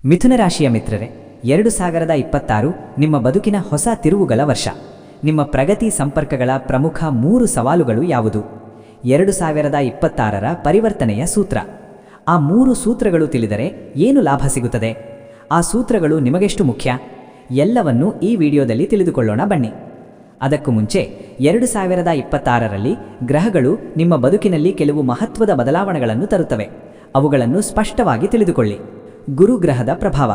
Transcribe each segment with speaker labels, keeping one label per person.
Speaker 1: ಮಿಥುನ ರಾಶಿಯ ಮಿತ್ರರೇ, 2026 ನಿಮ್ಮ ಬದುಕಿನ ಹೊಸ ತಿರುವುಗಳ ವರ್ಷ. ನಿಮ್ಮ ಪ್ರಗತಿ ಸಂಪರ್ಕಗಳ ಪ್ರಮುಖ 3 ಸವಾಲುಗಳು ಯಾವುದು? 2026ರ ಪರಿವರ್ತನೆಯ ಸೂತ್ರ. ಆ 3 ಸೂತ್ರಗಳು ತಿಳಿದರೆ ಏನು ಲಾಭ ಸಿಗುತ್ತದೆ? ಆ ಸೂತ್ರಗಳು ನಿಮಗೆಷ್ಟು ಮುಖ್ಯ? ಎಲ್ಲವನ್ನೂ ಈ ವಿಡಿಯೋದಲ್ಲಿ ತಿಳಿದುಕೊಳ್ಳೋಣ ಬನ್ನಿ. ಅದಕ್ಕೂ ಮುಂಚೆ 2026ರಲ್ಲಿ ಗ್ರಹಗಳು ನಿಮ್ಮ ಬದುಕಿನಲ್ಲಿ ಕೆಲವು ಮಹತ್ವದ ಬದಲಾವಣೆಗಳನ್ನು ತರುತ್ತವೆ. ಅವುಗಳನ್ನು ಸ್ಪಷ್ಟವಾಗಿ ತಿಳಿದುಕೊಳ್ಳಿ. ಗುರು ಗ್ರಹದ ಪ್ರಭಾವ.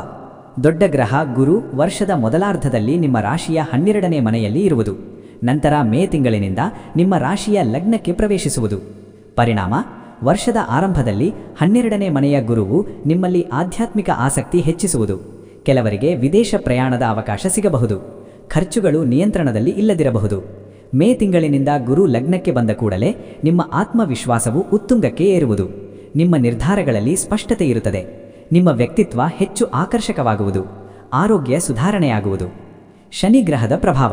Speaker 1: ದೊಡ್ಡ ಗ್ರಹ ಗುರು ವರ್ಷದ ಮೊದಲಾರ್ಧದಲ್ಲಿ ನಿಮ್ಮ ರಾಶಿಯ 12ನೇ ಮನೆಯಲ್ಲಿ ಇರುವುದು. ನಂತರ ಮೇ ತಿಂಗಳಿನಿಂದ ನಿಮ್ಮ ರಾಶಿಯ ಲಗ್ನಕ್ಕೆ ಪ್ರವೇಶಿಸುವುದು. ಪರಿಣಾಮ, ವರ್ಷದ ಆರಂಭದಲ್ಲಿ 12ನೇ ಮನೆಯ ಗುರುವು ನಿಮ್ಮಲ್ಲಿ ಆಧ್ಯಾತ್ಮಿಕ ಆಸಕ್ತಿ ಹೆಚ್ಚಿಸುವುದು. ಕೆಲವರಿಗೆ ವಿದೇಶ ಪ್ರಯಾಣದ ಅವಕಾಶ ಸಿಗಬಹುದು. ಖರ್ಚುಗಳು ನಿಯಂತ್ರಣದಲ್ಲಿ ಇಲ್ಲದಿರಬಹುದು. ಮೇ ತಿಂಗಳಿನಿಂದ ಗುರು ಲಗ್ನಕ್ಕೆ ಬಂದ ಕೂಡಲೇ ನಿಮ್ಮ ಆತ್ಮವಿಶ್ವಾಸವು ಉತ್ತುಂಗಕ್ಕೆ ಏರುವುದು. ನಿಮ್ಮ ನಿರ್ಧಾರಗಳಲ್ಲಿ ಸ್ಪಷ್ಟತೆ ಇರುತ್ತದೆ. ನಿಮ್ಮ ವ್ಯಕ್ತಿತ್ವ ಹೆಚ್ಚು ಆಕರ್ಷಕವಾಗುವುದು. ಆರೋಗ್ಯ ಸುಧಾರಣೆಯಾಗುವುದು. ಶನಿ ಗ್ರಹದ ಪ್ರಭಾವ.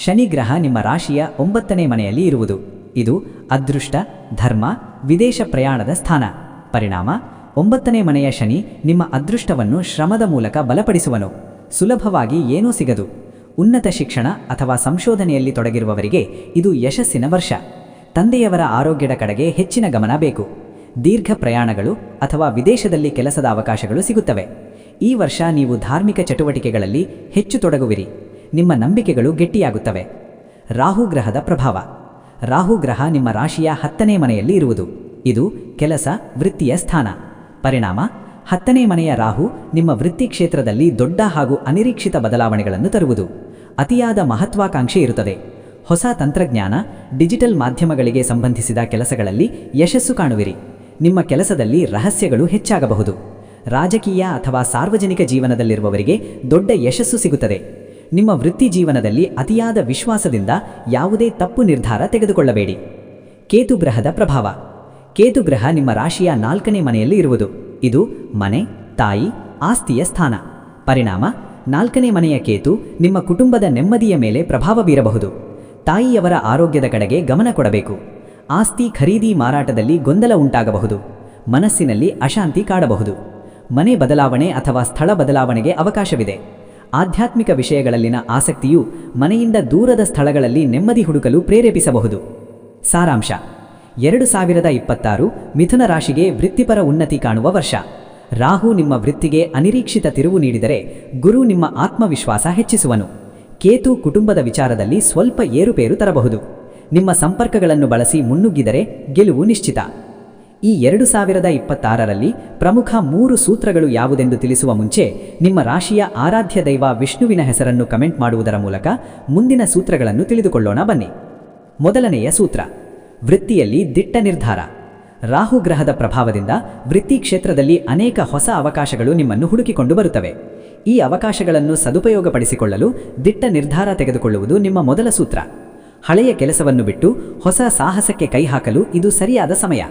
Speaker 1: ಶನಿ ಗ್ರಹ ನಿಮ್ಮ ರಾಶಿಯ 9ನೇ ಮನೆಯಲ್ಲಿ ಇರುವುದು. ಇದು ಅದೃಷ್ಟ, ಧರ್ಮ, ವಿದೇಶ ಪ್ರಯಾಣದ ಸ್ಥಾನ. ಪರಿಣಾಮ, 9ನೇ ಮನೆಯ ಶನಿ ನಿಮ್ಮ ಅದೃಷ್ಟವನ್ನು ಶ್ರಮದ ಮೂಲಕ ಬಲಪಡಿಸುವನು. ಸುಲಭವಾಗಿ ಏನೂ ಸಿಗದು. ಉನ್ನತ ಶಿಕ್ಷಣ ಅಥವಾ ಸಂಶೋಧನೆಯಲ್ಲಿ ತೊಡಗಿರುವವರಿಗೆ ಇದು ಯಶಸ್ಸಿನ ವರ್ಷ. ತಂದೆಯವರ ಆರೋಗ್ಯದ ಕಡೆಗೆ ಹೆಚ್ಚಿನ ಗಮನ ಬೇಕು. ದೀರ್ಘ ಪ್ರಯಾಣಗಳು ಅಥವಾ ವಿದೇಶದಲ್ಲಿ ಕೆಲಸದ ಅವಕಾಶಗಳು ಸಿಗುತ್ತವೆ. ಈ ವರ್ಷ ನೀವು ಧಾರ್ಮಿಕ ಚಟುವಟಿಕೆಗಳಲ್ಲಿ ಹೆಚ್ಚು ತೊಡಗುವಿರಿ. ನಿಮ್ಮ ನಂಬಿಕೆಗಳು ಗಟ್ಟಿಯಾಗುತ್ತವೆ. ರಾಹು ಗ್ರಹದ ಪ್ರಭಾವ. ರಾಹು ಗ್ರಹ ನಿಮ್ಮ ರಾಶಿಯ 10ನೇ ಮನೆಯಲ್ಲಿ ಇರುವುದು. ಇದು ಕೆಲಸ, ವೃತ್ತಿಯ ಸ್ಥಾನ. ಪರಿಣಾಮ, 10ನೇ ಮನೆಯ ರಾಹು ನಿಮ್ಮ ವೃತ್ತಿ ಕ್ಷೇತ್ರದಲ್ಲಿ ದೊಡ್ಡ ಹಾಗೂ ಅನಿರೀಕ್ಷಿತ ಬದಲಾವಣೆಗಳನ್ನು ತರುವುದು. ಅತಿಯಾದ ಮಹತ್ವಾಕಾಂಕ್ಷೆ ಇರುತ್ತದೆ. ಹೊಸ ತಂತ್ರಜ್ಞಾನ, ಡಿಜಿಟಲ್ ಮಾಧ್ಯಮಗಳಿಗೆ ಸಂಬಂಧಿಸಿದ ಕೆಲಸಗಳಲ್ಲಿ ಯಶಸ್ಸು ಕಾಣುವಿರಿ. ನಿಮ್ಮ ಕೆಲಸದಲ್ಲಿ ರಹಸ್ಯಗಳು ಹೆಚ್ಚಾಗಬಹುದು. ರಾಜಕೀಯ ಅಥವಾ ಸಾರ್ವಜನಿಕ ಜೀವನದಲ್ಲಿರುವವರಿಗೆ ದೊಡ್ಡ ಯಶಸ್ಸು ಸಿಗುತ್ತದೆ. ನಿಮ್ಮ ವೃತ್ತಿ ಜೀವನದಲ್ಲಿ ಅತಿಯಾದ ವಿಶ್ವಾಸದಿಂದ ಯಾವುದೇ ತಪ್ಪು ನಿರ್ಧಾರ ತೆಗೆದುಕೊಳ್ಳಬೇಡಿ. ಕೇತು ಗ್ರಹದ ಪ್ರಭಾವ. ಕೇತು ಗ್ರಹ ನಿಮ್ಮ ರಾಶಿಯ 4ನೇ ಮನೆಯಲ್ಲಿ ಇರುವುದು. ಇದು ಮನೆ, ತಾಯಿ, ಆಸ್ತಿಯ ಸ್ಥಾನ. ಪರಿಣಾಮ, 4ನೇ ಮನೆಯ ಕೇತು ನಿಮ್ಮ ಕುಟುಂಬದ ನೆಮ್ಮದಿಯ ಮೇಲೆ ಪ್ರಭಾವ ಬೀರಬಹುದು. ತಾಯಿಯವರ ಆರೋಗ್ಯದ ಕಡೆಗೆ ಗಮನ ಕೊಡಬೇಕು. ಆಸ್ತಿ ಖರೀದಿ ಮಾರಾಟದಲ್ಲಿ ಗೊಂದಲ ಉಂಟಾಗಬಹುದು. ಮನಸ್ಸಿನಲ್ಲಿ ಅಶಾಂತಿ ಕಾಡಬಹುದು. ಮನೆ ಬದಲಾವಣೆ ಅಥವಾ ಸ್ಥಳ ಬದಲಾವಣೆಗೆ ಅವಕಾಶವಿದೆ. ಆಧ್ಯಾತ್ಮಿಕ ವಿಷಯಗಳಲ್ಲಿನ ಆಸಕ್ತಿಯು ಮನೆಯಿಂದ ದೂರದ ಸ್ಥಳಗಳಲ್ಲಿ ನೆಮ್ಮದಿ ಹುಡುಕಲು ಪ್ರೇರೇಪಿಸಬಹುದು. ಸಾರಾಂಶ: 2026 ಮಿಥುನ ರಾಶಿಗೆ ವೃತ್ತಿಪರ ಉನ್ನತಿ ಕಾಣುವ ವರ್ಷ. ರಾಹು ನಿಮ್ಮ ವೃತ್ತಿಗೆ ಅನಿರೀಕ್ಷಿತ ತಿರುವು ನೀಡಿದರೆ, ಗುರು ನಿಮ್ಮ ಆತ್ಮವಿಶ್ವಾಸ ಹೆಚ್ಚಿಸುವನು. ಕೇತು ಕುಟುಂಬದ ವಿಚಾರದಲ್ಲಿ ಸ್ವಲ್ಪ ಏರುಪೇರು ತರಬಹುದು. ನಿಮ್ಮ ಸಂಪರ್ಕಗಳನ್ನು ಬಳಸಿ ಮುನ್ನುಗ್ಗಿದರೆ ಗೆಲುವು ನಿಶ್ಚಿತ. ಈ 2026ರಲ್ಲಿ ಪ್ರಮುಖ 3 ಸೂತ್ರಗಳು ಯಾವುದೆಂದು ತಿಳಿಸುವ ಮುಂಚೆ ನಿಮ್ಮ ರಾಶಿಯ ಆರಾಧ್ಯ ದೈವ ವಿಷ್ಣುವಿನ ಹೆಸರನ್ನು ಕಮೆಂಟ್ ಮಾಡುವುದರ ಮೂಲಕ ಮುಂದಿನ ಸೂತ್ರಗಳನ್ನು ತಿಳಿದುಕೊಳ್ಳೋಣ ಬನ್ನಿ. ಮೊದಲನೆಯ ಸೂತ್ರ: ವೃತ್ತಿಯಲ್ಲಿ ದಿಟ್ಟ ನಿರ್ಧಾರ. ರಾಹು ಗ್ರಹದ ಪ್ರಭಾವದಿಂದ ವೃತ್ತಿ ಕ್ಷೇತ್ರದಲ್ಲಿ ಅನೇಕ ಹೊಸ ಅವಕಾಶಗಳು ನಿಮ್ಮನ್ನು ಹುಡುಕಿಕೊಂಡು ಬರುತ್ತವೆ. ಈ ಅವಕಾಶಗಳನ್ನು ಸದುಪಯೋಗಪಡಿಸಿಕೊಳ್ಳಲು ದಿಟ್ಟ ನಿರ್ಧಾರ ತೆಗೆದುಕೊಳ್ಳುವುದು ನಿಮ್ಮ ಮೊದಲ ಸೂತ್ರ. ಹಳೆಯ ಕೆಲಸವನ್ನು ಬಿಟ್ಟು ಹೊಸ ಸಾಹಸಕ್ಕೆ ಕೈ ಹಾಕಲು ಇದು ಸರಿಯಾದ ಸಮಯ.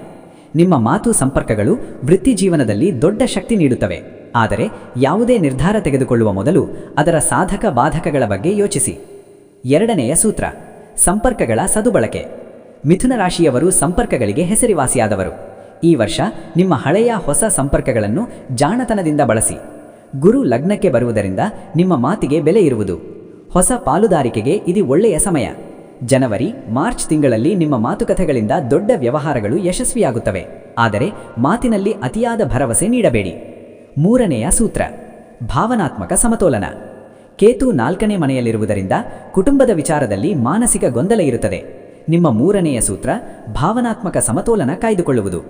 Speaker 1: ನಿಮ್ಮ ಮಾತು ಸಂಪರ್ಕಗಳು ವೃತ್ತಿ ಜೀವನದಲ್ಲಿ ದೊಡ್ಡ ಶಕ್ತಿ ನೀಡುತ್ತವೆ. ಆದರೆ ಯಾವುದೇ ನಿರ್ಧಾರ ತೆಗೆದುಕೊಳ್ಳುವ ಮೊದಲು ಅದರ ಸಾಧಕ ಬಾಧಕಗಳ ಬಗ್ಗೆ ಯೋಚಿಸಿ. ಎರಡನೆಯ ಸೂತ್ರ: ಸಂಪರ್ಕಗಳ ಸದುಬಳಕೆ. ಮಿಥುನ ರಾಶಿಯವರು ಸಂಪರ್ಕಗಳಿಗೆ ಹೆಸರುವಾಸಿಯಾದವರು. ಈ ವರ್ಷ ನಿಮ್ಮ ಹಳೆಯ ಹೊಸ ಸಂಪರ್ಕಗಳನ್ನು ಜಾಣತನದಿಂದ ಬಳಸಿ. ಗುರು ಲಗ್ನಕ್ಕೆ ಬರುವುದರಿಂದ ನಿಮ್ಮ ಮಾತಿಗೆ ಬೆಲೆ ಇರುವುದು. ಹೊಸ ಪಾಲುದಾರಿಕೆಗೆ ಇದು ಒಳ್ಳೆಯ ಸಮಯ. ಜನವರಿ, ಮಾರ್ಚ್ ತಿಂಗಳಲ್ಲಿ ನಿಮ್ಮ ಮಾತುಕತೆಗಳಿಂದ ದೊಡ್ಡ ವ್ಯವಹಾರಗಳು ಯಶಸ್ವಿಯಾಗುತ್ತವೆ. ಆದರೆ ಮಾತಿನಲ್ಲಿ ಅತಿಯಾದ ಭರವಸೆ ನೀಡಬೇಡಿ. ಮೂರನೆಯ ಸೂತ್ರ: ಭಾವನಾತ್ಮಕ ಸಮತೋಲನ. ಕೇತು 4ನೇ ಮನೆಯಲ್ಲಿರುವುದರಿಂದ ಕುಟುಂಬದ ವಿಚಾರದಲ್ಲಿ ಮಾನಸಿಕ ಗೊಂದಲ ಇರುತ್ತದೆ. ನಿಮ್ಮ ಮೂರನೆಯ ಸೂತ್ರ: ಭಾವನಾತ್ಮಕ ಸಮತೋಲನ ಕಾಯ್ದುಕೊಳ್ಳುವುದು.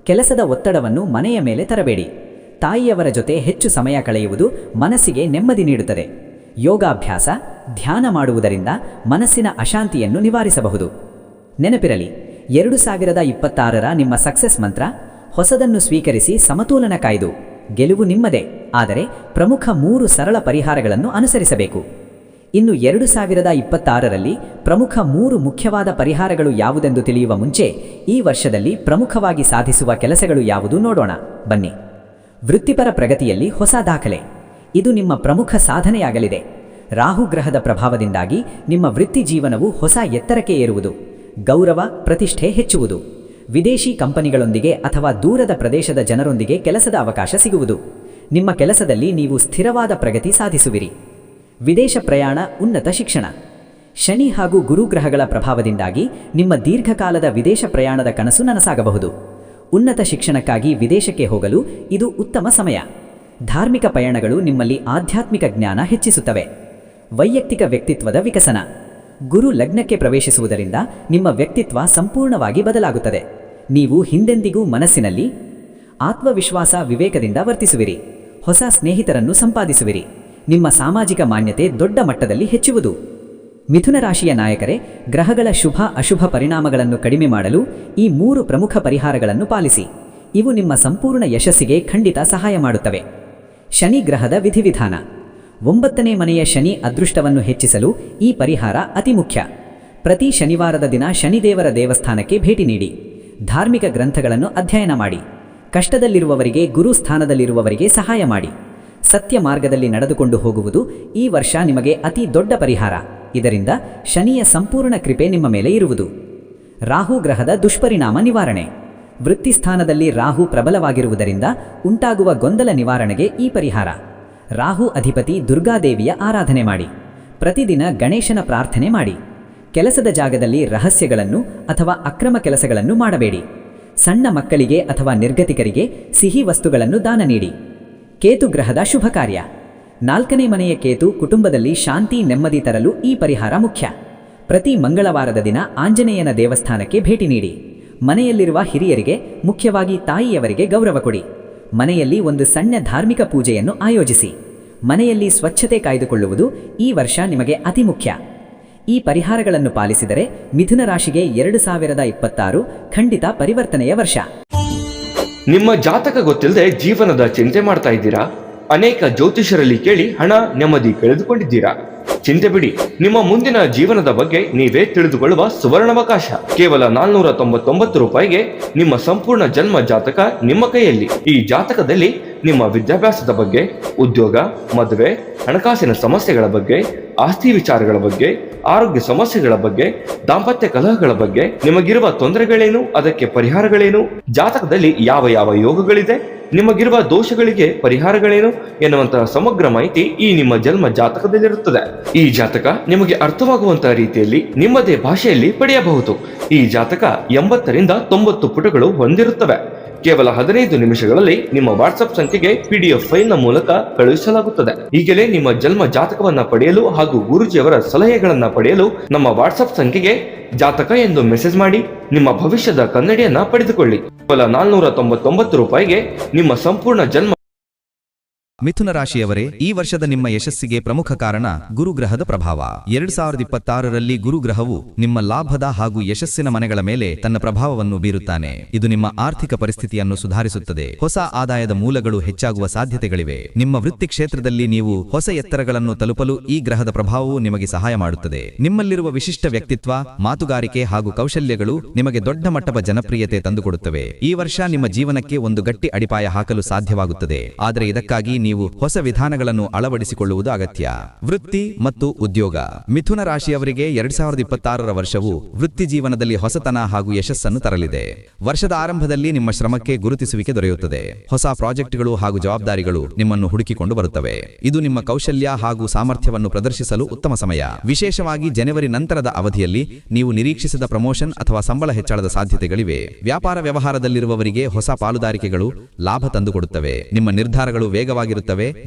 Speaker 1: ಕೆಲಸದ ಒತ್ತಡವನ್ನು ಮನೆಯ ಮೇಲೆ ತರಬೇಡಿ. ತಾಯಿಯವರ ಜೊತೆ ಹೆಚ್ಚು ಸಮಯ ಕಳೆಯುವುದು ಮನಸ್ಸಿಗೆ ನೆಮ್ಮದಿ ನೀಡುತ್ತದೆ. ಯೋಗಾಭ್ಯಾಸ, ಧ್ಯಾನ ಮಾಡುವುದರಿಂದ ಮನಸ್ಸಿನ ಅಶಾಂತಿಯನ್ನು ನಿವಾರಿಸಬಹುದು. ನೆನಪಿರಲಿ, 2026ರ ನಿಮ್ಮ ಸಕ್ಸಸ್ ಮಂತ್ರ: ಹೊಸದನ್ನು ಸ್ವೀಕರಿಸಿ, ಸಮತೋಲನ ಕಾಯ್ದು. ಗೆಲುವು ನಿಮ್ಮದೇ. ಆದರೆ ಪ್ರಮುಖ 3 ಸರಳ ಪರಿಹಾರಗಳನ್ನು ಅನುಸರಿಸಬೇಕು. ಇನ್ನು 2026ರಲ್ಲಿ ಪ್ರಮುಖ 3 ಮುಖ್ಯವಾದ ಪರಿಹಾರಗಳು ಯಾವುದೆಂದು ತಿಳಿಯುವ ಮುಂಚೆ ಈ ವರ್ಷದಲ್ಲಿ ಪ್ರಮುಖವಾಗಿ ಸಾಧಿಸುವ ಕೆಲಸಗಳು ಯಾವುದು ನೋಡೋಣ ಬನ್ನಿ. ವೃತ್ತಿಪರ ಪ್ರಗತಿಯಲ್ಲಿ ಹೊಸ ದಾಖಲೆ. ಇದು ನಿಮ್ಮ ಪ್ರಮುಖ ಸಾಧನೆಯಾಗಲಿದೆ. ರಾಹು ಗ್ರಹದ ಪ್ರಭಾವದಿಂದಾಗಿ ನಿಮ್ಮ ವೃತ್ತಿ ಜೀವನವು ಹೊಸ ಎತ್ತರಕ್ಕೆ ಏರುವುದು. ಗೌರವ, ಪ್ರತಿಷ್ಠೆ ಹೆಚ್ಚುವುದು. ವಿದೇಶಿ ಕಂಪನಿಗಳೊಂದಿಗೆ ಅಥವಾ ದೂರದ ಪ್ರದೇಶದ ಜನರೊಂದಿಗೆ ಕೆಲಸದ ಅವಕಾಶ ಸಿಗುವುದು. ನಿಮ್ಮ ಕೆಲಸದಲ್ಲಿ ನೀವು ಸ್ಥಿರವಾದ ಪ್ರಗತಿ ಸಾಧಿಸುವಿರಿ. ವಿದೇಶ ಪ್ರಯಾಣ, ಉನ್ನತ ಶಿಕ್ಷಣ. ಶನಿ ಹಾಗೂ ಗುರುಗ್ರಹಗಳ ಪ್ರಭಾವದಿಂದಾಗಿ ನಿಮ್ಮ ದೀರ್ಘಕಾಲದ ವಿದೇಶ ಪ್ರಯಾಣದ ಕನಸು ನನಸಾಗಬಹುದು. ಉನ್ನತ ಶಿಕ್ಷಣಕ್ಕಾಗಿ ವಿದೇಶಕ್ಕೆ ಹೋಗಲು ಇದು ಉತ್ತಮ ಸಮಯ. ಧಾರ್ಮಿಕ ಪಯಣಗಳು ನಿಮ್ಮಲ್ಲಿ ಆಧ್ಯಾತ್ಮಿಕ ಜ್ಞಾನ ಹೆಚ್ಚಿಸುತ್ತವೆ. ವೈಯಕ್ತಿಕ ವ್ಯಕ್ತಿತ್ವದ ವಿಕಸನ. ಗುರು ಲಗ್ನಕ್ಕೆ ಪ್ರವೇಶಿಸುವುದರಿಂದ ನಿಮ್ಮ ವ್ಯಕ್ತಿತ್ವ ಸಂಪೂರ್ಣವಾಗಿ ಬದಲಾಗುತ್ತದೆ. ನೀವು ಹಿಂದೆಂದಿಗೂ ಮನಸ್ಸಿನಲ್ಲಿ ಆತ್ಮವಿಶ್ವಾಸ, ವಿವೇಕದಿಂದ ವರ್ತಿಸುವಿರಿ. ಹೊಸ ಸ್ನೇಹಿತರನ್ನು ಸಂಪಾದಿಸುವಿರಿ. ನಿಮ್ಮ ಸಾಮಾಜಿಕ ಮಾನ್ಯತೆ ದೊಡ್ಡ ಮಟ್ಟದಲ್ಲಿ ಹೆಚ್ಚುವುದು. ಮಿಥುನ ರಾಶಿಯ ನಾಯಕರೇ, ಗ್ರಹಗಳ ಶುಭ ಅಶುಭ ಪರಿಣಾಮಗಳನ್ನು ಕಡಿಮೆ ಮಾಡಲು ಈ 3 ಪ್ರಮುಖ ಪರಿಹಾರಗಳನ್ನು ಪಾಲಿಸಿ. ಇವು ನಿಮ್ಮ ಸಂಪೂರ್ಣ ಯಶಸ್ಸಿಗೆ ಖಂಡಿತ ಸಹಾಯ ಮಾಡುತ್ತವೆ. ಶನಿ ಗ್ರಹದ ವಿಧಿವಿಧಾನ. 9ನೇ ಮನೆಯ ಶನಿ ಅದೃಷ್ಟವನ್ನು ಹೆಚ್ಚಿಸಲು ಈ ಪರಿಹಾರ ಅತಿ ಮುಖ್ಯ. ಪ್ರತಿ ಶನಿವಾರದ ದಿನ ಶನಿದೇವರ ದೇವಸ್ಥಾನಕ್ಕೆ ಭೇಟಿ ನೀಡಿ. ಧಾರ್ಮಿಕ ಗ್ರಂಥಗಳನ್ನು ಅಧ್ಯಯನ ಮಾಡಿ. ಕಷ್ಟದಲ್ಲಿರುವವರಿಗೆ, ಗುರು ಸ್ಥಾನದಲ್ಲಿರುವವರಿಗೆ ಸಹಾಯ ಮಾಡಿ. ಸತ್ಯ ಮಾರ್ಗದಲ್ಲಿ ನಡೆದುಕೊಂಡು ಹೋಗುವುದು ಈ ವರ್ಷ ನಿಮಗೆ ಅತಿ ದೊಡ್ಡ ಪರಿಹಾರ. ಇದರಿಂದ ಶನಿಯ ಸಂಪೂರ್ಣ ಕೃಪೆ ನಿಮ್ಮ ಮೇಲೆ ಇರುವುದು. ರಾಹು ಗ್ರಹದ ದುಷ್ಪರಿಣಾಮ ನಿವಾರಣೆ. ವೃತ್ತಿ ಸ್ಥಾನದಲ್ಲಿ ರಾಹು ಪ್ರಬಲವಾಗಿರುವುದರಿಂದ ಉಂಟಾಗುವ ಗೊಂದಲ ನಿವಾರಣೆಗೆ ಈ ಪರಿಹಾರ. ರಾಹು ಅಧಿಪತಿ ದುರ್ಗಾದೇವಿಯ ಆರಾಧನೆ ಮಾಡಿ. ಪ್ರತಿದಿನ ಗಣೇಶನ ಪ್ರಾರ್ಥನೆ ಮಾಡಿ. ಕೆಲಸದ ಜಾಗದಲ್ಲಿ ರಹಸ್ಯಗಳನ್ನು ಅಥವಾ ಅಕ್ರಮ ಕೆಲಸಗಳನ್ನು ಮಾಡಬೇಡಿ. ಸಣ್ಣ ಮಕ್ಕಳಿಗೆ ಅಥವಾ ನಿರ್ಗತಿಕರಿಗೆ ಸಿಹಿ ವಸ್ತುಗಳನ್ನು ದಾನ ನೀಡಿ. ಕೇತು ಗ್ರಹದ ಶುಭ ಕಾರ್ಯ. 4ನೇ ಮನೆಯ ಕೇತು ಕುಟುಂಬದಲ್ಲಿ ಶಾಂತಿ, ನೆಮ್ಮದಿ ತರಲು ಈ ಪರಿಹಾರ ಮುಖ್ಯ. ಪ್ರತಿ ಮಂಗಳವಾರದ ದಿನ ಆಂಜನೇಯನ ದೇವಸ್ಥಾನಕ್ಕೆ ಭೇಟಿ ನೀಡಿ. ಮನೆಯಲ್ಲಿರುವ ಹಿರಿಯರಿಗೆ, ಮುಖ್ಯವಾಗಿ ತಾಯಿಯವರಿಗೆ ಗೌರವ ಕೊಡಿ. ಮನೆಯಲ್ಲಿ ಒಂದು ಸಣ್ಣ ಧಾರ್ಮಿಕ ಪೂಜೆಯನ್ನು ಆಯೋಜಿಸಿ. ಮನೆಯಲ್ಲಿ ಸ್ವಚ್ಛತೆ ಕಾಯ್ದುಕೊಳ್ಳುವುದು ಈ ವರ್ಷ ನಿಮಗೆ ಅತಿ ಮುಖ್ಯ. ಈ ಪರಿಹಾರಗಳನ್ನು ಪಾಲಿಸಿದರೆ ಮಿಥುನ ರಾಶಿಗೆ 2026 ಖಂಡಿತ ಪರಿವರ್ತನೆಯ ವರ್ಷ.
Speaker 2: ನಿಮ್ಮ ಜಾತಕ ಗೊತ್ತಿಲ್ಲದೆ ಜೀವನದ ಚಿಂತೆ ಮಾಡ್ತಾ ಇದ್ದೀರಾ? ಅನೇಕ ಜ್ಯೋತಿಷರಲ್ಲಿ ಕೇಳಿ ಹಣ, ನೆಮ್ಮದಿ ಕಳೆದುಕೊಂಡಿದ್ದೀರಾ? ಚಿಂತೆ ಬಿಡಿ, ನಿಮ್ಮ ಮುಂದಿನ ಜೀವನದ ಬಗ್ಗೆ ನೀವೇ ತಿಳಿದುಕೊಳ್ಳುವ ಸುವರ್ಣಾವಕಾಶ. ಕೇವಲ 499 ರೂಪಾಯಿಗೆ ನಿಮ್ಮ ಸಂಪೂರ್ಣ ಜನ್ಮ ಜಾತಕ ನಿಮ್ಮ ಕೈಯಲ್ಲಿ. ಈ ಜಾತಕದಲ್ಲಿ ನಿಮ್ಮ ವಿದ್ಯಾಭ್ಯಾಸದ ಬಗ್ಗೆ, ಉದ್ಯೋಗ, ಮದುವೆ, ಹಣಕಾಸಿನ ಸಮಸ್ಯೆಗಳ ಬಗ್ಗೆ, ಆಸ್ತಿ ವಿಚಾರಗಳ ಬಗ್ಗೆ, ಆರೋಗ್ಯ ಸಮಸ್ಯೆಗಳ ಬಗ್ಗೆ, ದಾಂಪತ್ಯ ಕಲಹಗಳ ಬಗ್ಗೆ, ನಿಮಗಿರುವ ತೊಂದರೆಗಳೇನು, ಅದಕ್ಕೆ ಪರಿಹಾರಗಳೇನು, ಜಾತಕದಲ್ಲಿ ಯಾವ ಯಾವ ಯೋಗಗಳಿದೆ, ನಿಮಗಿರುವ ದೋಷಗಳಿಗೆ ಪರಿಹಾರಗಳೇನು ಎನ್ನುವಂತಹ ಸಮಗ್ರ ಮಾಹಿತಿ ಈ ನಿಮ್ಮ ಜನ್ಮ ಜಾತಕದಲ್ಲಿರುತ್ತದೆ. ಈ ಜಾತಕ ನಿಮಗೆ ಅರ್ಥವಾಗುವಂತಹ ರೀತಿಯಲ್ಲಿ ನಿಮ್ಮದೇ ಭಾಷೆಯಲ್ಲಿ ಪಡೆಯಬಹುದು. ಈ ಜಾತಕ 80ರಿಂದ 90 ಪುಟಗಳು ಹೊಂದಿರುತ್ತವೆ. ಕೇವಲ 15 ನಿಮಿಷಗಳಲ್ಲಿ ನಿಮ್ಮ ವಾಟ್ಸ್ಆಪ್ ಸಂಖ್ಯೆಗೆ PDF ಫೈಲ್ನ ಮೂಲಕ ಕಳುಹಿಸಲಾಗುತ್ತದೆ. ಈಗಲೇ ನಿಮ್ಮ ಜನ್ಮ ಜಾತಕವನ್ನ ಪಡೆಯಲು ಹಾಗೂ ಗುರುಜಿಯವರ ಸಲಹೆಗಳನ್ನ ಪಡೆಯಲು ನಮ್ಮ ವಾಟ್ಸ್ಆಪ್ ಸಂಖ್ಯೆಗೆ ಜಾತಕ ಎಂದು ಮೆಸೇಜ್ ಮಾಡಿ ನಿಮ್ಮ ಭವಿಷ್ಯದ ಕನ್ನಡಿಯನ್ನ ಪಡೆದುಕೊಳ್ಳಿ. ಕೇವಲ 499 ರೂಪಾಯಿಗೆ ನಿಮ್ಮ ಸಂಪೂರ್ಣ ಜನ್ಮ.
Speaker 3: ಮಿಥುನ ರಾಶಿಯವರೇ, ಈ ವರ್ಷದ ನಿಮ್ಮ ಯಶಸ್ಸಿಗೆ ಪ್ರಮುಖ ಕಾರಣ ಗುರುಗ್ರಹದ ಪ್ರಭಾವ. 2026ರಲ್ಲಿ ಗುರುಗ್ರಹವು ನಿಮ್ಮ ಲಾಭದ ಹಾಗೂ ಯಶಸ್ಸಿನ ಮನೆಗಳ ಮೇಲೆ ತನ್ನ ಪ್ರಭಾವವನ್ನು ಬೀರುತ್ತಾನೆ. ಇದು ನಿಮ್ಮ ಆರ್ಥಿಕ ಪರಿಸ್ಥಿತಿಯನ್ನು ಸುಧಾರಿಸುತ್ತದೆ. ಹೊಸ ಆದಾಯದ ಮೂಲಗಳು ಹೆಚ್ಚಾಗುವ ಸಾಧ್ಯತೆಗಳಿವೆ. ನಿಮ್ಮ ವೃತ್ತಿ ಕ್ಷೇತ್ರದಲ್ಲಿ ನೀವು ಹೊಸ ಎತ್ತರಗಳನ್ನು ತಲುಪಲು ಈ ಗ್ರಹದ ಪ್ರಭಾವವು ನಿಮಗೆ ಸಹಾಯ ಮಾಡುತ್ತದೆ. ನಿಮ್ಮಲ್ಲಿರುವ ವಿಶಿಷ್ಟ ವ್ಯಕ್ತಿತ್ವ, ಮಾತುಗಾರಿಕೆ ಹಾಗೂ ಕೌಶಲ್ಯಗಳು ನಿಮಗೆ ದೊಡ್ಡ ಮಟ್ಟದ ಜನಪ್ರಿಯತೆ ತಂದುಕೊಡುತ್ತವೆ. ಈ ವರ್ಷ ನಿಮ್ಮ ಜೀವನಕ್ಕೆ ಒಂದು ಗಟ್ಟಿ ಅಡಿಪಾಯ ಹಾಕಲು ಸಾಧ್ಯವಾಗುತ್ತದೆ. ಆದರೆ ಇದಕ್ಕಾಗಿ ನೀವು ಹೊಸ ವಿಧಾನಗಳನ್ನು ಅಳವಡಿಸಿಕೊಳ್ಳುವುದು ಅಗತ್ಯ. ವೃತ್ತಿ ಮತ್ತು ಉದ್ಯೋಗ. ಮಿಥುನ ರಾಶಿಯವರಿಗೆ 2026ರ ವರ್ಷವು ವೃತ್ತಿ ಜೀವನದಲ್ಲಿ ಹೊಸತನ ಹಾಗೂ ಯಶಸ್ಸನ್ನು ತರಲಿದೆ. ವರ್ಷದ ಆರಂಭದಲ್ಲಿ ನಿಮ್ಮ ಶ್ರಮಕ್ಕೆ ಗುರುತಿಸುವಿಕೆ ದೊರೆಯುತ್ತದೆ. ಹೊಸ ಪ್ರಾಜೆಕ್ಟ್ಗಳು ಹಾಗೂ ಜವಾಬ್ದಾರಿಗಳು ನಿಮ್ಮನ್ನು ಹುಡುಕಿಕೊಂಡು ಬರುತ್ತವೆ. ಇದು ನಿಮ್ಮ ಕೌಶಲ್ಯ ಹಾಗೂ ಸಾಮರ್ಥ್ಯವನ್ನು ಪ್ರದರ್ಶಿಸಲು ಉತ್ತಮ ಸಮಯ. ವಿಶೇಷವಾಗಿ ಜನವರಿ ನಂತರದ ಅವಧಿಯಲ್ಲಿ ನೀವು ನಿರೀಕ್ಷಿಸಿದ ಪ್ರಮೋಷನ್ ಅಥವಾ ಸಂಬಳ ಹೆಚ್ಚಳದ ಸಾಧ್ಯತೆಗಳಿವೆ. ವ್ಯಾಪಾರ ವ್ಯವಹಾರದಲ್ಲಿರುವವರಿಗೆ ಹೊಸ ಪಾಲುದಾರಿಕೆಗಳು ಲಾಭ ತಂದುಕೊಡುತ್ತವೆ. ನಿಮ್ಮ ನಿರ್ಧಾರಗಳು ವೇಗವಾಗಿರುತ್ತವೆ,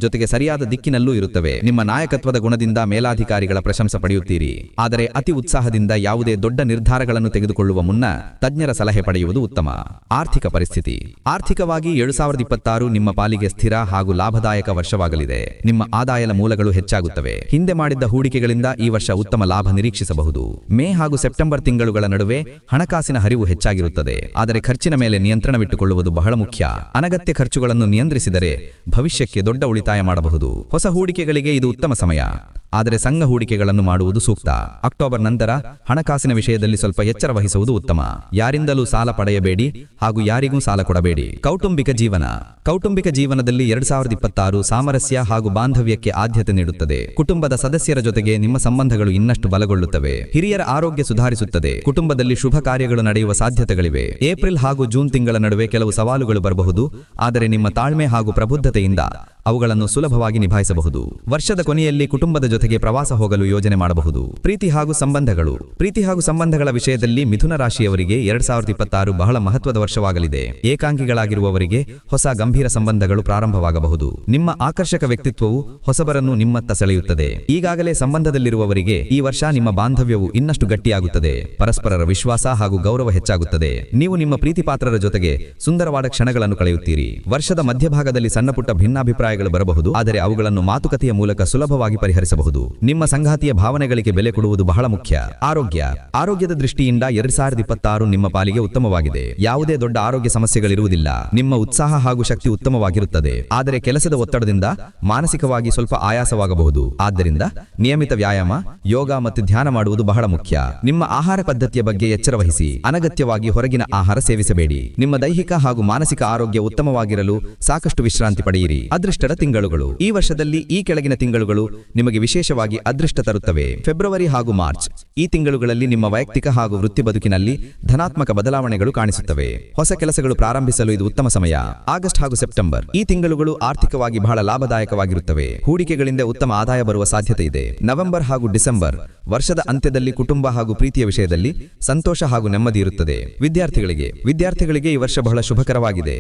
Speaker 3: ಜೊತೆಗೆ ಸರಿಯಾದ ದಿಕ್ಕಿನಲ್ಲೂ ಇರುತ್ತವೆ. ನಿಮ್ಮ ನಾಯಕತ್ವದ ಗುಣದಿಂದ ಮೇಲಾಧಿಕಾರಿಗಳ ಪ್ರಶಂಸೆ ಪಡೆಯುತ್ತೀರಿ. ಆದರೆ ಅತಿ ಉತ್ಸಾಹದಿಂದ ಯಾವುದೇ ದೊಡ್ಡ ನಿರ್ಧಾರಗಳನ್ನು ತೆಗೆದುಕೊಳ್ಳುವ ಮುನ್ನ ತಜ್ಞರ ಸಲಹೆ ಪಡೆಯುವುದು ಉತ್ತಮ. ಆರ್ಥಿಕ ಪರಿಸ್ಥಿತಿ. ಆರ್ಥಿಕವಾಗಿ 2026 ನಿಮ್ಮ ಪಾಲಿಗೆ ಸ್ಥಿರ ಹಾಗೂ ಲಾಭದಾಯಕ ವರ್ಷವಾಗಲಿದೆ. ನಿಮ್ಮ ಆದಾಯದ ಮೂಲಗಳು ಹೆಚ್ಚಾಗುತ್ತವೆ. ಹಿಂದೆ ಮಾಡಿದ್ದ ಹೂಡಿಕೆಗಳಿಂದ ಈ ವರ್ಷ ಉತ್ತಮ ಲಾಭ ನಿರೀಕ್ಷಿಸಬಹುದು. ಮೇ ಹಾಗೂ ಸೆಪ್ಟೆಂಬರ್ ತಿಂಗಳುಗಳ ನಡುವೆ ಹಣಕಾಸಿನ ಹರಿವು ಹೆಚ್ಚಾಗಿರುತ್ತದೆ. ಆದರೆ ಖರ್ಚಿನ ಮೇಲೆ ನಿಯಂತ್ರಣವಿಟ್ಟುಕೊಳ್ಳುವುದು ಬಹಳ ಮುಖ್ಯ. ಅನಗತ್ಯ ಖರ್ಚುಗಳನ್ನು ನಿಯಂತ್ರಿಸಿದರೆ ಭವಿಷ್ಯಕ್ಕೆ ದೊಡ್ಡ ಉಳಿತಾಯ ಮಾಡಬಹುದು. ಹೊಸ ಹೂಡಿಕೆಗಳಿಗೆ ಇದು ಉತ್ತಮ ಸಮಯ. ಆದರೆ ಸಂಘ ಹೂಡಿಕೆಗಳನ್ನು ಮಾಡುವುದು ಸೂಕ್ತ. ಅಕ್ಟೋಬರ್ ನಂತರ ಹಣಕಾಸಿನ ವಿಷಯದಲ್ಲಿ ಸ್ವಲ್ಪ ಎಚ್ಚರ ವಹಿಸುವುದು ಉತ್ತಮ. ಯಾರಿಂದಲೂ ಸಾಲ ಪಡೆಯಬೇಡಿ ಹಾಗೂ ಯಾರಿಗೂ ಸಾಲ ಕೊಡಬೇಡಿ. ಕೌಟುಂಬಿಕ ಜೀವನದಲ್ಲಿ 2026 ಸಾಮರಸ್ಯ ಹಾಗೂ ಬಾಂಧವ್ಯಕ್ಕೆ ಆದ್ಯತೆ ನೀಡುತ್ತದೆ. ಕುಟುಂಬದ ಸದಸ್ಯರ ಜೊತೆಗೆ ನಿಮ್ಮ ಸಂಬಂಧಗಳು ಇನ್ನಷ್ಟು ಬಲಗೊಳ್ಳುತ್ತವೆ. ಹಿರಿಯರ ಆರೋಗ್ಯ ಸುಧಾರಿಸುತ್ತದೆ. ಕುಟುಂಬದಲ್ಲಿ ಶುಭ ಕಾರ್ಯಗಳು ನಡೆಯುವ ಸಾಧ್ಯತೆಗಳಿವೆ. ಏಪ್ರಿಲ್ ಹಾಗೂ ಜೂನ್ ತಿಂಗಳ ನಡುವೆ ಕೆಲವು ಸವಾಲುಗಳು ಬರಬಹುದು, ಆದರೆ ನಿಮ್ಮ ತಾಳ್ಮೆ ಹಾಗೂ ಪ್ರಬುದ್ಧತೆಯಿಂದ ಅವುಗಳನ್ನು ಸುಲಭವಾಗಿ ನಿಭಾಯಿಸಬಹುದು. ವರ್ಷದ ಕೊನೆಯಲ್ಲಿ ಕುಟುಂಬದ ಜೊತೆಗೆ ಪ್ರವಾಸ ಹೋಗಲು ಯೋಜನೆ ಮಾಡಬಹುದು. ಪ್ರೀತಿ ಹಾಗೂ ಸಂಬಂಧಗಳ ವಿಷಯದಲ್ಲಿ ಮಿಥುನ ರಾಶಿಯವರಿಗೆ 2026 ಬಹಳ ಮಹತ್ವದ ವರ್ಷವಾಗಲಿದೆ. ಏಕಾಂಗಿಗಳಾಗಿರುವವರಿಗೆ ಹೊಸ ಗಂಭೀರ ಸಂಬಂಧಗಳು ಪ್ರಾರಂಭವಾಗಬಹುದು. ನಿಮ್ಮ ಆಕರ್ಷಕ ವ್ಯಕ್ತಿತ್ವವು ಹೊಸಬರನ್ನು ನಿಮ್ಮತ್ತ ಸೆಳೆಯುತ್ತದೆ. ಈಗಾಗಲೇ ಸಂಬಂಧದಲ್ಲಿರುವವರಿಗೆ ಈ ವರ್ಷ ನಿಮ್ಮ ಬಾಂಧವ್ಯವು ಇನ್ನಷ್ಟು ಗಟ್ಟಿಯಾಗುತ್ತದೆ. ಪರಸ್ಪರರ ವಿಶ್ವಾಸ ಹಾಗೂ ಗೌರವ ಹೆಚ್ಚಾಗುತ್ತದೆ. ನೀವು ನಿಮ್ಮ ಪ್ರೀತಿಪಾತ್ರರ ಜೊತೆಗೆ ಸುಂದರವಾದ ಕ್ಷಣಗಳನ್ನು ಕಳೆಯುತ್ತೀರಿ. ವರ್ಷದ ಮಧ್ಯಭಾಗದಲ್ಲಿ ಸಣ್ಣಪುಟ್ಟ ಭಿನ್ನಾಭಿಪ್ರಾಯಗಳು ಬರಬಹುದು, ಆದರೆ ಅವುಗಳನ್ನು ಮಾತುಕತೆಯ ಮೂಲಕ ಸುಲಭವಾಗಿ ಪರಿಹರಿಸಬಹುದು. ನಿಮ್ಮ ಸಂಗಾತಿಯ ಭಾವನೆಗಳಿಗೆ ಬೆಲೆ ಕೊಡುವುದು ಬಹಳ ಮುಖ್ಯ. ಆರೋಗ್ಯದ ದೃಷ್ಟಿಯಿಂದ 2026 ನಿಮ್ಮ ಪಾಲಿಗೆ ಉತ್ತಮವಾಗಿದೆ. ಯಾವುದೇ ದೊಡ್ಡ ಆರೋಗ್ಯ ಸಮಸ್ಯೆಗಳಿರುವುದಿಲ್ಲ. ನಿಮ್ಮ ಉತ್ಸಾಹ ಹಾಗೂ ಶಕ್ತಿ ಉತ್ತಮವಾಗಿರುತ್ತದೆ. ಆದರೆ ಕೆಲಸದ ಒತ್ತಡದಿಂದ ಮಾನಸಿಕವಾಗಿ ಸ್ವಲ್ಪ ಆಯಾಸವಾಗಬಹುದು. ಆದ್ದರಿಂದ ನಿಯಮಿತ ವ್ಯಾಯಾಮ, ಯೋಗ ಮತ್ತು ಧ್ಯಾನ ಮಾಡುವುದು ಬಹಳ ಮುಖ್ಯ. ನಿಮ್ಮ ಆಹಾರ ಪದ್ಧತಿಯ ಬಗ್ಗೆ ಎಚ್ಚರ ವಹಿಸಿ. ಅನಗತ್ಯವಾಗಿ ಹೊರಗಿನ ಆಹಾರ ಸೇವಿಸಬೇಡಿ. ನಿಮ್ಮ ದೈಹಿಕ ಹಾಗೂ ಮಾನಸಿಕ ಆರೋಗ್ಯ ಉತ್ತಮವಾಗಿರಲು ಸಾಕಷ್ಟು ವಿಶ್ರಾಂತಿ ಪಡೆಯಿರಿ. ಅದೃಷ್ಟದ ತಿಂಗಳುಗಳು. ಈ ವರ್ಷದಲ್ಲಿ ಈ ಕೆಳಗಿನ ತಿಂಗಳುಗಳು ನಿಮಗೆ ವಿಶೇಷವಾಗಿ ಅದೃಷ್ಟ ತರುತ್ತವೆ. ಫೆಬ್ರವರಿ ಹಾಗೂ ಮಾರ್ಚ್. ಈ ತಿಂಗಳುಗಳಲ್ಲಿ ನಿಮ್ಮ ವೈಯಕ್ತಿಕ ಹಾಗೂ ವೃತ್ತಿ ಬದುಕಿನಲ್ಲಿ ಧನಾತ್ಮಕ ಬದಲಾವಣೆಗಳು ಕಾಣಿಸುತ್ತವೆ. ಹೊಸ ಕೆಲಸಗಳು ಪ್ರಾರಂಭಿಸಲು ಇದು ಉತ್ತಮ ಸಮಯ. ಆಗಸ್ಟ್ ಹಾಗೂ ಸೆಪ್ಟೆಂಬರ್. ಈ ತಿಂಗಳುಗಳು ಆರ್ಥಿಕವಾಗಿ ಬಹಳ ಲಾಭದಾಯಕವಾಗಿರುತ್ತವೆ. ಹೂಡಿಕೆಗಳಿಂದ ಉತ್ತಮ ಆದಾಯ ಬರುವ ಸಾಧ್ಯತೆ ಇದೆ. ನವೆಂಬರ್ ಹಾಗೂ ಡಿಸೆಂಬರ್. ವರ್ಷದ ಅಂತ್ಯದಲ್ಲಿ ಕುಟುಂಬ ಹಾಗೂ ಪ್ರೀತಿಯ ವಿಷಯದಲ್ಲಿ ಸಂತೋಷ ಹಾಗೂ ನೆಮ್ಮದಿ ಇರುತ್ತದೆ. ವಿದ್ಯಾರ್ಥಿಗಳಿಗೆ ಈ ವರ್ಷ ಬಹಳ ಶುಭಕರವಾಗಿದೆ.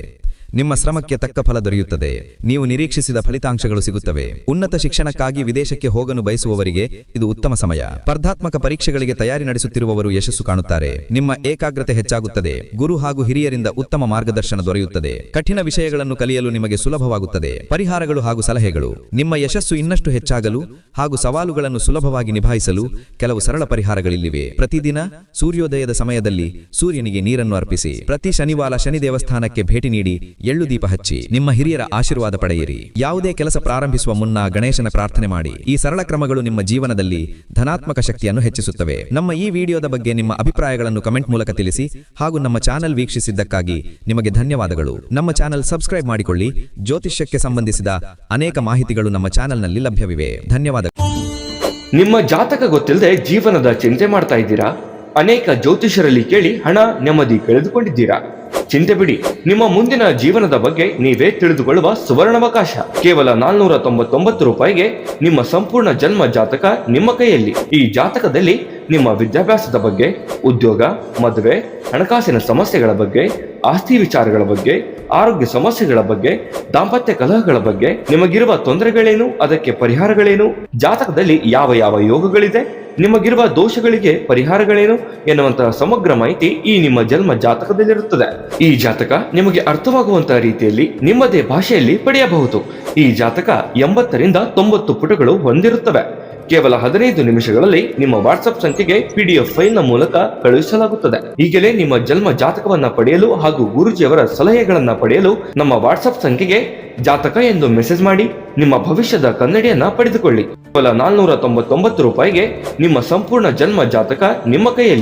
Speaker 3: ನಿಮ್ಮ ಶ್ರಮಕ್ಕೆ ತಕ್ಕ ಫಲ ದೊರೆಯುತ್ತದೆ. ನೀವು ನಿರೀಕ್ಷಿಸಿದ ಫಲಿತಾಂಶಗಳು ಸಿಗುತ್ತವೆ. ಉನ್ನತ ಶಿಕ್ಷಣಕ್ಕಾಗಿ ವಿದೇಶಕ್ಕೆ ಹೋಗಲು ಬಯಸುವವರಿಗೆ ಇದು ಉತ್ತಮ ಸಮಯ. ಸ್ಪರ್ಧಾತ್ಮಕ ಪರೀಕ್ಷೆಗಳಿಗೆ ತಯಾರಿ ನಡೆಸುತ್ತಿರುವವರು ಯಶಸ್ಸು ಕಾಣುತ್ತಾರೆ. ನಿಮ್ಮ ಏಕಾಗ್ರತೆ ಹೆಚ್ಚಾಗುತ್ತದೆ. ಗುರು ಹಾಗೂ ಹಿರಿಯರಿಂದ ಉತ್ತಮ ಮಾರ್ಗದರ್ಶನ ದೊರೆಯುತ್ತದೆ. ಕಠಿಣ ವಿಷಯಗಳನ್ನು ಕಲಿಯಲು ನಿಮಗೆ ಸುಲಭವಾಗುತ್ತದೆ. ಪರಿಹಾರಗಳು ಹಾಗೂ ಸಲಹೆಗಳು. ನಿಮ್ಮ ಯಶಸ್ಸು ಇನ್ನಷ್ಟು ಹೆಚ್ಚಾಗಲು ಹಾಗೂ ಸವಾಲುಗಳನ್ನು ಸುಲಭವಾಗಿ ನಿಭಾಯಿಸಲು ಕೆಲವು ಸರಳ ಪರಿಹಾರಗಳಿಲ್ಲಿವೆ. ಪ್ರತಿದಿನ ಸೂರ್ಯೋದಯದ ಸಮಯದಲ್ಲಿ ಸೂರ್ಯನಿಗೆ ನೀರನ್ನು ಅರ್ಪಿಸಿ. ಪ್ರತಿ ಶನಿವಾರ ಶನಿ ದೇವಸ್ಥಾನಕ್ಕೆ ಭೇಟಿ ನೀಡಿ ಎಳ್ಳು ದೀಪ ಹಚ್ಚಿ ನಿಮ್ಮ ಹಿರಿಯರ ಆಶೀರ್ವಾದ ಪಡೆಯಿರಿ. ಯಾವುದೇ ಕೆಲಸ ಪ್ರಾರಂಭಿಸುವ ಮುನ್ನ ಗಣೇಶನ ಪ್ರಾರ್ಥನೆ ಮಾಡಿ. ಈ ಸರಳ ಕ್ರಮಗಳು ನಿಮ್ಮ ಜೀವನದಲ್ಲಿ ಧನಾತ್ಮಕ ಶಕ್ತಿಯನ್ನು ಹೆಚ್ಚಿಸುತ್ತವೆ. ನಮ್ಮ ಈ ವಿಡಿಯೋದ ಬಗ್ಗೆ ನಿಮ್ಮ ಅಭಿಪ್ರಾಯಗಳನ್ನು ಕಮೆಂಟ್ ಮೂಲಕ ತಿಳಿಸಿ ಹಾಗೂ ನಮ್ಮ ಚಾನೆಲ್ ವೀಕ್ಷಿಸಿದ್ದಕ್ಕಾಗಿ ನಿಮಗೆ ಧನ್ಯವಾದಗಳು. ನಮ್ಮ ಚಾನೆಲ್ ಸಬ್ಸ್ಕ್ರೈಬ್ ಮಾಡಿಕೊಳ್ಳಿ. ಜ್ಯೋತಿಷ್ಯಕ್ಕೆ ಸಂಬಂಧಿಸಿದ ಅನೇಕ ಮಾಹಿತಿಗಳು ನಮ್ಮ ಚಾನೆಲ್ನಲ್ಲಿ ಲಭ್ಯವಿವೆ. ಧನ್ಯವಾದಗಳು.
Speaker 2: ನಿಮ್ಮ ಜಾತಕ ಗೊತ್ತಿಲ್ಲದೆ ಜೀವನದ ಚಿಂತೆ ಮಾಡ್ತಾ ಇದ್ದೀರಾ? ಅನೇಕ ಜ್ಯೋತಿಷರಲ್ಲಿ ಕೇಳಿ ಹಣ ನೆಮ್ಮದಿ ಕಳೆದುಕೊಂಡಿದ್ದೀರಾ? ಚಿಂತೆ ಬಿಡಿ, ನಿಮ್ಮ ಮುಂದಿನ ಜೀವನದ ಬಗ್ಗೆ ನೀವೇ ತಿಳಿದುಕೊಳ್ಳುವ ಸುವರ್ಣಾವಕಾಶ. ಕೇವಲ 499 ರೂಪಾಯಿಗೆ ನಿಮ್ಮ ಸಂಪೂರ್ಣ ಜನ್ಮ ಜಾತಕ ನಿಮ್ಮ ಕೈಯಲ್ಲಿ. ಈ ಜಾತಕದಲ್ಲಿ ನಿಮ್ಮ ವಿದ್ಯಾಭ್ಯಾಸದ ಬಗ್ಗೆ, ಉದ್ಯೋಗ, ಮದುವೆ, ಹಣಕಾಸಿನ ಸಮಸ್ಯೆಗಳ ಬಗ್ಗೆ, ಆಸ್ತಿ ವಿಚಾರಗಳ ಬಗ್ಗೆ, ಆರೋಗ್ಯ ಸಮಸ್ಯೆಗಳ ಬಗ್ಗೆ, ದಾಂಪತ್ಯ ಕಲಹಗಳ ಬಗ್ಗೆ, ನಿಮಗಿರುವ ತೊಂದರೆಗಳೇನು, ಅದಕ್ಕೆ ಪರಿಹಾರಗಳೇನು, ಜಾತಕದಲ್ಲಿ ಯಾವ ಯೋಗಗಳಿದೆ, ನಿಮಗಿರುವ ದೋಷಗಳಿಗೆ ಪರಿಹಾರಗಳೇನು ಎನ್ನುವಂತಹ ಸಮಗ್ರ ಮಾಹಿತಿ ಈ ನಿಮ್ಮ ಜನ್ಮ ಜಾತಕದಲ್ಲಿರುತ್ತದೆ. ಈ ಜಾತಕ ನಿಮಗೆ ಅರ್ಥವಾಗುವಂತಹ ರೀತಿಯಲ್ಲಿ ನಿಮ್ಮದೇ ಭಾಷೆಯಲ್ಲಿ ಪಡೆಯಬಹುದು. ಈ ಜಾತಕ 80ರಿಂದ 90 ಪುಟಗಳು ಹೊಂದಿರುತ್ತವೆ. ಕೇವಲ 15 ನಿಮಿಷಗಳಲ್ಲಿ ನಿಮ್ಮ ವಾಟ್ಸ್ಆಪ್ ಸಂಖ್ಯೆಗೆ PDF ಫೈಲ್ ನ ಮೂಲಕ ಕಳುಹಿಸಲಾಗುತ್ತದೆ. ಈಗಲೇ ನಿಮ್ಮ ಜನ್ಮ ಜಾತಕವನ್ನ ಪಡೆಯಲು ಹಾಗೂ ಗುರುಜಿಯವರ ಸಲಹೆಗಳನ್ನ ಪಡೆಯಲು ನಮ್ಮ ವಾಟ್ಸ್ಆಪ್ ಸಂಖ್ಯೆಗೆ ಜಾತಕ ಎಂದು ಮೆಸೇಜ್ ಮಾಡಿ ನಿಮ್ಮ ಭವಿಷ್ಯದ ಕನ್ನಡಿಯನ್ನ ಪಡೆದುಕೊಳ್ಳಿ. ಕೇವಲ 499 ರೂಪಾಯಿಗೆ ನಿಮ್ಮ ಸಂಪೂರ್ಣ ಜನ್ಮ ಜಾತಕ ನಿಮ್ಮ ಕೈಯಲ್ಲಿ.